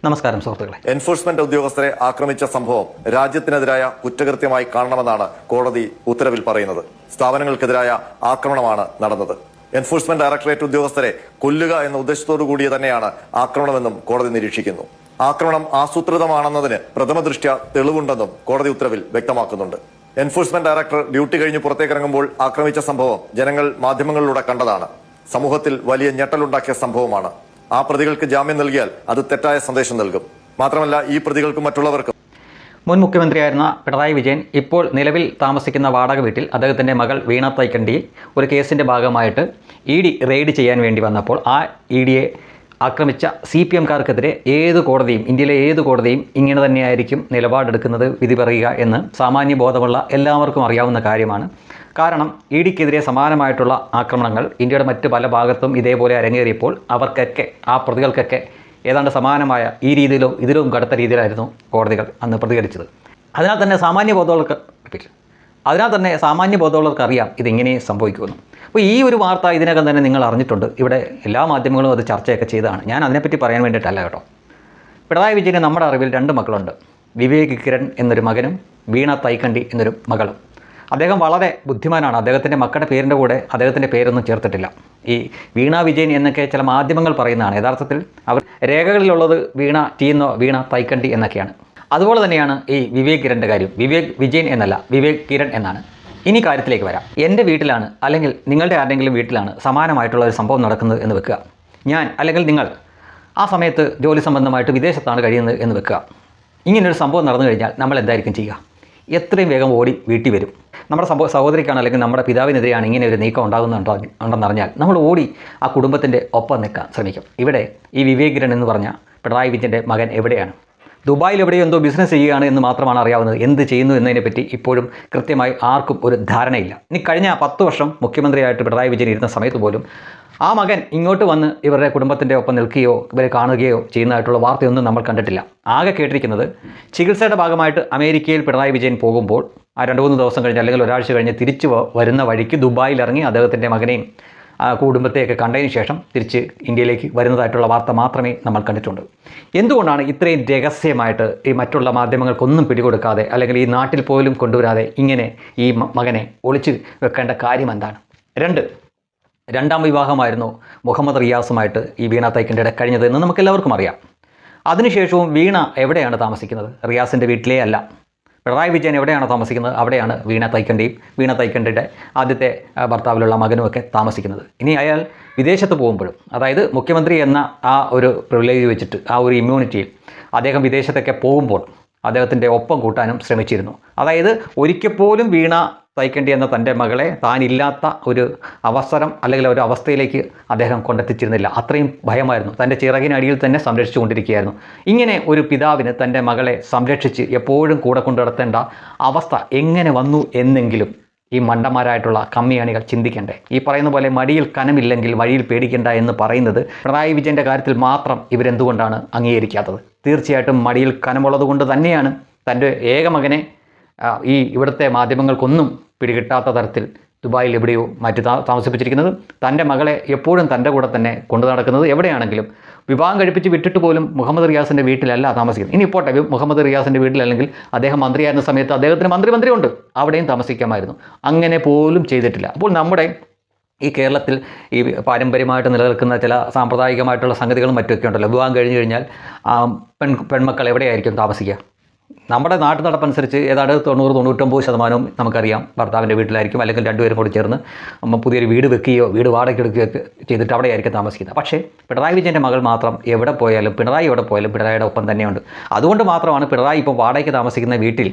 നമസ്കാരം സുഹൃത്തുക്കളെ. എൻഫോഴ്സ്മെന്റ് ഉദ്യോഗസ്ഥരെ ആക്രമിച്ച സംഭവം രാജ്യത്തിനെതിരായ കുറ്റകൃത്യമായി കാണണമെന്നാണ് കോടതി ഉത്തരവിൽ പറയുന്നത്. സ്ഥാപനങ്ങൾക്കെതിരായ ആക്രമണമാണ് നടന്നത്. എൻഫോഴ്സ്മെന്റ് ഡയറക്ടറേറ്റ് ഉദ്യോഗസ്ഥരെ കൊല്ലുക എന്ന ഉദ്ദേശത്തോടു കൂടി തന്നെയാണ് ആക്രമണമെന്നും കോടതി നിരീക്ഷിക്കുന്നു. ആക്രമണം ആസൂത്രിതമാണെന്നതിന് പ്രഥമ ദൃഷ്ട്യാ തെളിവുണ്ടെന്നും കോടതി ഉത്തരവിൽ വ്യക്തമാക്കുന്നുണ്ട്. എൻഫോഴ്സ്മെന്റ് ഡയറക്ടർ ഡ്യൂട്ടി കഴിഞ്ഞ് പുറത്തേക്കിറങ്ങുമ്പോൾ ആക്രമിച്ച സംഭവം ജനങ്ങൾ മാധ്യമങ്ങളിലൂടെ കണ്ടതാണ്. സമൂഹത്തിൽ വലിയ ഞെട്ടലുണ്ടാക്കിയ സംഭവമാണ്. ആ പ്രതികൾക്ക് ജാമ്യം നൽകിയാൽ അത് തെറ്റായ സന്ദേശം നൽകും. മാത്രമല്ല, ഈ പ്രതികൾക്കും മറ്റുള്ളവർക്കും. മുൻ മുഖ്യമന്ത്രിയായിരുന്ന പിണറായി വിജയൻ ഇപ്പോൾ നിലവിൽ താമസിക്കുന്ന വാടക വീട്ടിൽ അദ്ദേഹത്തിൻ്റെ മകൾ വീണ തൈക്കണ്ടി ഒരു കേസിൻ്റെ ഭാഗമായിട്ട് ED റെയ്ഡ് ചെയ്യാൻ വേണ്ടി വന്നപ്പോൾ ആ EDയെ ആക്രമിച്ച CPMകാർക്കെതിരെ ഏത് കോടതിയും, ഇന്ത്യയിലെ ഏത് കോടതിയും ഇങ്ങനെ തന്നെയായിരിക്കും നിലപാടെടുക്കുന്നത്, വിധി പറയുക എന്ന് സാമാന്യ ബോധമുള്ള എല്ലാവർക്കും അറിയാവുന്ന കാര്യമാണ്. കാരണം EDക്കെതിരെ സമാനമായിട്ടുള്ള ആക്രമണങ്ങൾ ഇന്ത്യയുടെ മറ്റ് പല ഭാഗത്തും ഇതേപോലെ അരങ്ങേറിയപ്പോൾ അവർക്കൊക്കെ, ആ പ്രതികൾക്കൊക്കെ ഏതാണ്ട് സമാനമായ ഈ രീതിയിലോ ഇതിലും കടുത്ത രീതിയിലായിരുന്നു കോടതികൾ അന്ന് പ്രതികരിച്ചത്. അതിനാൽ തന്നെ സാമാന്യ ബോധമുള്ളവർക്ക് അറിയാം ഇതിങ്ങനെ സംഭവിക്കുമെന്ന്. അപ്പോൾ ഈ ഒരു വാർത്ത ഇതിനകം തന്നെ നിങ്ങൾ അറിഞ്ഞിട്ടുണ്ട്. ഇവിടെ എല്ലാ മാധ്യമങ്ങളും അത് ചർച്ചയൊക്കെ ചെയ്തതാണ്. ഞാൻ അതിനെപ്പറ്റി പറയാൻ വേണ്ടിയിട്ടല്ല കേട്ടോ. പിണറായി വിജയന് നമ്മുടെ അറിവിൽ 2 മക്കളുണ്ട്. വിവേക് കിരൺ എന്നൊരു മകനും വീണ തൈക്കണ്ടി എന്നൊരു മകളും. അദ്ദേഹം വളരെ ബുദ്ധിമാനാണ്. അദ്ദേഹത്തിൻ്റെ മക്കളുടെ പേരിൻ്റെ കൂടെ അദ്ദേഹത്തിൻ്റെ പേരൊന്നും ചേർത്തിട്ടില്ല. ഈ വീണ വിജയൻ എന്നൊക്കെ ചില മാധ്യമങ്ങൾ പറയുന്നതാണ്. യഥാർത്ഥത്തിൽ അവർ രേഖകളിലുള്ളത് വീണ വീണ തൈക്കണ്ടി എന്നൊക്കെയാണ്. അതുപോലെ തന്നെയാണ് ഈ വിവേക് കിരണിൻ്റെ കാര്യം. വിവേക് വിജയൻ എന്നല്ല, വിവേക് കിരൺ എന്നാണ്. ഇനി കാര്യത്തിലേക്ക് വരാം. എൻ്റെ വീട്ടിലാണ് അല്ലെങ്കിൽ നിങ്ങളുടെ ആരുടെയെങ്കിലും വീട്ടിലാണ് സമാനമായിട്ടുള്ള ഒരു സംഭവം നടക്കുന്നത് എന്ന് വെക്കുക. ഞാൻ അല്ലെങ്കിൽ നിങ്ങൾ ആ സമയത്ത് ജോലി സംബന്ധമായിട്ട് വിദേശത്താണ് കഴിയുന്നത് എന്ന് വെക്കുക. ഇങ്ങനൊരു സംഭവം നടന്നു കഴിഞ്ഞാൽ നമ്മൾ എന്തായിരിക്കും ചെയ്യുക? എത്രയും വേഗം ഓടി വീട്ടിൽ വരും. നമ്മുടെ സഹോദരിക്കാണ് അല്ലെങ്കിൽ നമ്മുടെ പിതാവിനെതിരെയാണ് ഇങ്ങനെ ഒരു നീക്കം ഉണ്ടെന്നറിഞ്ഞാൽ നമ്മൾ ഓടി ആ കുടുംബത്തിൻ്റെ ഒപ്പം നിൽക്കാൻ ശ്രമിക്കും. ഇവിടെ ഈ വിവേക് കിരൺ എന്ന് പറഞ്ഞ പിണറായി വിജയൻ്റെ മകൻ എവിടെയാണ്? ദുബായിൽ എവിടെയോ എന്തോ ബിസിനസ് ചെയ്യുകയാണ് എന്ന് മാത്രമാണ് അറിയാവുന്നത്. എന്ത് ചെയ്യുന്നു എന്നതിനെപ്പറ്റി ഇപ്പോഴും കൃത്യമായി ആർക്കും ഒരു ധാരണയില്ല. ഇനി കഴിഞ്ഞ 10 വർഷം മുഖ്യമന്ത്രിയായിട്ട് പിണറായി വിജയൻ ഇരുന്ന സമയത്ത് പോലും ആ മകൻ ഇങ്ങോട്ട് വന്ന് ഇവരുടെ കുടുംബത്തിൻ്റെ ഒപ്പം നിൽക്കുകയോ ഇവരെ കാണുകയോ ചെയ്യുന്നതായിട്ടുള്ള വാർത്തയൊന്നും നമ്മൾ കണ്ടിട്ടില്ല. ആകെ കേട്ടിരിക്കുന്നത് ചികിത്സയുടെ ഭാഗമായിട്ട് അമേരിക്കയിൽ പിണറായി വിജയൻ പോകുമ്പോൾ ആ 2-3 ദിവസം കഴിഞ്ഞ് അല്ലെങ്കിൽ ഒരാഴ്ച കഴിഞ്ഞ് തിരിച്ച് വരുന്ന വഴിക്ക് ദുബായിൽ ഇറങ്ങി അദ്ദേഹത്തിൻ്റെ മകനെയും കുടുംബത്തെയൊക്കെ കണ്ടതിന് ശേഷം തിരിച്ച് ഇന്ത്യയിലേക്ക് വരുന്നതായിട്ടുള്ള വാർത്ത മാത്രമേ നമ്മൾ കണ്ടിട്ടുണ്ട്. എന്തുകൊണ്ടാണ് ഇത്രയും രഹസ്യമായിട്ട് ഈ മറ്റുള്ള മാധ്യമങ്ങൾക്കൊന്നും പിടികൊടുക്കാതെ അല്ലെങ്കിൽ ഈ നാട്ടിൽ പോലും കൊണ്ടുവരാതെ ഇങ്ങനെ ഈ മകനെ ഒളിച്ചു വെക്കേണ്ട കാര്യം എന്താണ്? രണ്ടാം വിവാഹമായിരുന്നു മുഹമ്മദ് റിയാസുമായിട്ട് ഈ വീണ തൈക്കണ്ടിയുടെ കഴിഞ്ഞതെന്ന് നമുക്കെല്ലാവർക്കും അറിയാം. അതിനുശേഷവും വീണ എവിടെയാണ് താമസിക്കുന്നത്? റിയാസിൻ്റെ വീട്ടിലേ അല്ല. പിണറായി വിജയൻ എവിടെയാണ് താമസിക്കുന്നത്? അവിടെയാണ് വീണ തൈക്കണ്ടിയുടെ ആദ്യത്തെ ഭർത്താവിലുള്ള മകനുമൊക്കെ താമസിക്കുന്നത്. ഇനി അയാൾ വിദേശത്ത് പോകുമ്പോഴും, അതായത് മുഖ്യമന്ത്രി എന്ന ആ ഒരു പ്രിവിലേജ് വെച്ചിട്ട്, ആ ഒരു ഇമ്മ്യൂണിറ്റിയിൽ അദ്ദേഹം വിദേശത്തൊക്കെ പോകുമ്പോൾ അദ്ദേഹത്തിൻ്റെ ഒപ്പം കൂട്ടാനും ശ്രമിച്ചിരുന്നു. അതായത് ഒരിക്കൽ പോലും വീണ തൈക്കണ്ടി എന്ന തൻ്റെ മകളെ താനില്ലാത്ത ഒരു അവസരം അല്ലെങ്കിൽ ഒരു അവസ്ഥയിലേക്ക് അദ്ദേഹം കൊണ്ടെത്തിച്ചിരുന്നില്ല. അത്രയും ഭയമായിരുന്നു. തൻ്റെ ചിറകിനടിയിൽ തന്നെ സംരക്ഷിച്ചു കൊണ്ടിരിക്കുകയായിരുന്നു. ഇങ്ങനെ ഒരു പിതാവിന് തൻ്റെ മകളെ സംരക്ഷിച്ച് എപ്പോഴും കൂടെ കൊണ്ടു നടത്തേണ്ട അവസ്ഥ എങ്ങനെ വന്നു എന്നെങ്കിലും ഈ മണ്ടന്മാരായിട്ടുള്ള കമ്മിയാണികൾ ചിന്തിക്കണ്ടേ? ഈ പറയുന്ന പോലെ മടിയിൽ കനമില്ലെങ്കിൽ വഴിയിൽ പേടിക്കേണ്ട എന്ന് പറയുന്നത് പിണറായി വിജയൻ്റെ കാര്യത്തിൽ മാത്രം ഇവരെന്തുകൊണ്ടാണ് അംഗീകരിക്കാത്തത്? തീർച്ചയായിട്ടും മടിയിൽ കനമുള്ളത് കൊണ്ട് തന്നെയാണ് തൻ്റെ ഏക മകനെ ഈ ഇവിടുത്തെ മാധ്യമങ്ങൾക്കൊന്നും പിടികിട്ടാത്ത തരത്തിൽ ദുബായിൽ എവിടെയോ മാറ്റി താമസിപ്പിച്ചിരിക്കുന്നത്. തൻ്റെ മകളെ എപ്പോഴും തൻ്റെ കൂടെ തന്നെ കൊണ്ടു നടക്കുന്നത്. എവിടെയാണെങ്കിലും വിവാഹം കഴിപ്പിച്ച് വിട്ടിട്ട് പോലും മുഹമ്മദ് റിയാസിൻ്റെ വീട്ടിലല്ല താമസിക്കുന്നത്. ഇനി പോട്ടെ, മുഹമ്മദ് റിയാസിൻ്റെ വീട്ടിലല്ലെങ്കിൽ അദ്ദേഹം മന്ത്രിയായിരുന്ന സമയത്ത് അദ്ദേഹത്തിന് മന്ത്രിയുണ്ട്, അവിടെയും താമസിക്കാമായിരുന്നു. അങ്ങനെ പോലും ചെയ്തിട്ടില്ല. അപ്പോൾ നമ്മുടെ ഈ കേരളത്തിൽ ഈ പാരമ്പര്യമായിട്ട് നിലനിൽക്കുന്ന ചില സാമ്പ്രദായികമായിട്ടുള്ള സംഗതികളും മറ്റുമൊക്കെ ഉണ്ടല്ലോ. വിവാഹം കഴിഞ്ഞ് കഴിഞ്ഞാൽ പെൺമക്കൾ എവിടെയായിരിക്കും താമസിക്കുക? നമ്മുടെ നാട്ടു നടപ്പനുസരിച്ച് ഏതാണ്ട് 90-99% നമുക്കറിയാം ഭർത്താവിൻ്റെ വീട്ടിലായിരിക്കും, അല്ലെങ്കിൽ രണ്ടുപേരും കൂടി ചേർന്ന് പുതിയൊരു വീട് വെക്കുകയോ വീട് വാടകയ്ക്ക് എടുക്കുകയോ ചെയ്തിട്ട് അവിടെയായിരിക്കും താമസിക്കുന്നത്. പക്ഷേ പിണറായി വിജയൻ്റെ മകൾ മാത്രം എവിടെ പോയാലും പിണറായിയുടെ ഒപ്പം തന്നെയുണ്ട്. അതുകൊണ്ട് മാത്രമാണ് പിണറായി ഇപ്പോൾ വാടകയ്ക്ക് താമസിക്കുന്ന വീട്ടിൽ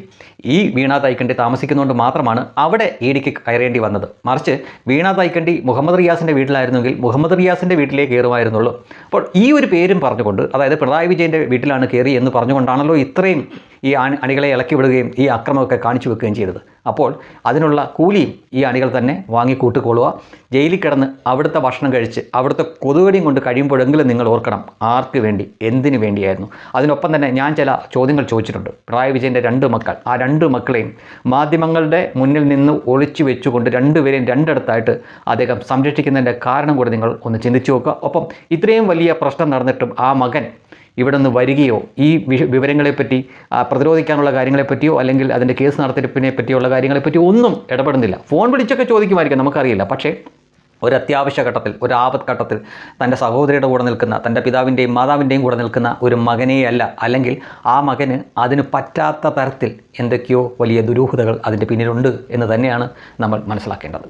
ഈ വീണ തൈക്കണ്ടി താമസിക്കുന്നതുകൊണ്ട് മാത്രമാണ് അവിടെ EDക്ക് കയറേണ്ടി വന്നത്. മറിച്ച് വീണ തൈക്കണ്ടി മുഹമ്മദ് റിയാസിൻ്റെ വീട്ടിലായിരുന്നെങ്കിൽ മുഹമ്മദ് റിയാസിൻ്റെ വീട്ടിലേ കയറുമായിരുന്നുള്ളൂ. അപ്പോൾ ഈ ഒരു പേരും പറഞ്ഞുകൊണ്ട്, അതായത് പിണറായി വിജയൻ്റെ വീട്ടിലാണ് കയറി എന്ന് പറഞ്ഞുകൊണ്ടാണല്ലോ ഇത്രയും ഈ അണികളെ ഇളക്കി വിടുകയും ഈ അക്രമമൊക്കെ കാണിച്ചു വെക്കുകയും ചെയ്തത്. അപ്പോൾ അതിനുള്ള കൂലിയും ഈ അണികൾ തന്നെ വാങ്ങിക്കൂട്ടിക്കൊള്ളുക. ജയിലിൽ കിടന്ന് അവിടുത്തെ ഭക്ഷണം കഴിച്ച് അവിടുത്തെ കൊതുകടിയും കൊണ്ട് കഴിയുമ്പോഴെങ്കിലും നിങ്ങൾ ഓർക്കണം ആർക്ക് വേണ്ടി, എന്തിനു വേണ്ടിയായിരുന്നു. അതിനൊപ്പം തന്നെ ഞാൻ ചില ചോദ്യങ്ങൾ ചോദിച്ചിട്ടുണ്ട്. പിണറായി വിജയൻ്റെ 2 മക്കൾ, ആ 2 മക്കളെയും മാധ്യമങ്ങളുടെ മുന്നിൽ നിന്ന് ഒളിച്ചു വെച്ചുകൊണ്ട് രണ്ടുപേരെയും രണ്ടിടത്തായിട്ട് അദ്ദേഹം സംരക്ഷിക്കുന്നതിൻ്റെ കാരണം കൂടെ നിങ്ങൾ ഒന്ന് ചിന്തിച്ചു നോക്കുക. ഒപ്പം ഇത്രയും വലിയ പ്രശ്നം നടന്നിട്ടും ആ മകൻ ഇവിടെ നിന്ന് വരികയോ ഈ വിവരങ്ങളെപ്പറ്റി പ്രതിരോധിക്കാനുള്ള കാര്യങ്ങളെപ്പറ്റിയോ അല്ലെങ്കിൽ അതിൻ്റെ കേസ് നടത്തിപ്പിനെ പറ്റിയുള്ള കാര്യങ്ങളെപ്പറ്റിയോ ഒന്നും ഇടപെടുന്നില്ല. ഫോൺ വിളിച്ചൊക്കെ ചോദിക്കുമായിരിക്കും, നമുക്കറിയില്ല. പക്ഷേ ഒരു അത്യാവശ്യ ഘട്ടത്തിൽ, ഒരു ആപത്ത് ഘട്ടത്തിൽ തൻ്റെ സഹോദരിയുടെ കൂടെ നിൽക്കുന്ന, തൻ്റെ പിതാവിൻ്റെയും മാതാവിൻ്റെയും കൂടെ നിൽക്കുന്ന ഒരു മകനെയല്ല, അല്ലെങ്കിൽ ആ മകന് അതിന് പറ്റാത്ത തരത്തിൽ എന്തൊക്കെയോ വലിയ ദുരൂഹതകൾ അതിൻ്റെ പിന്നിലുണ്ട് എന്ന് തന്നെയാണ് നമ്മൾ മനസ്സിലാക്കേണ്ടത്.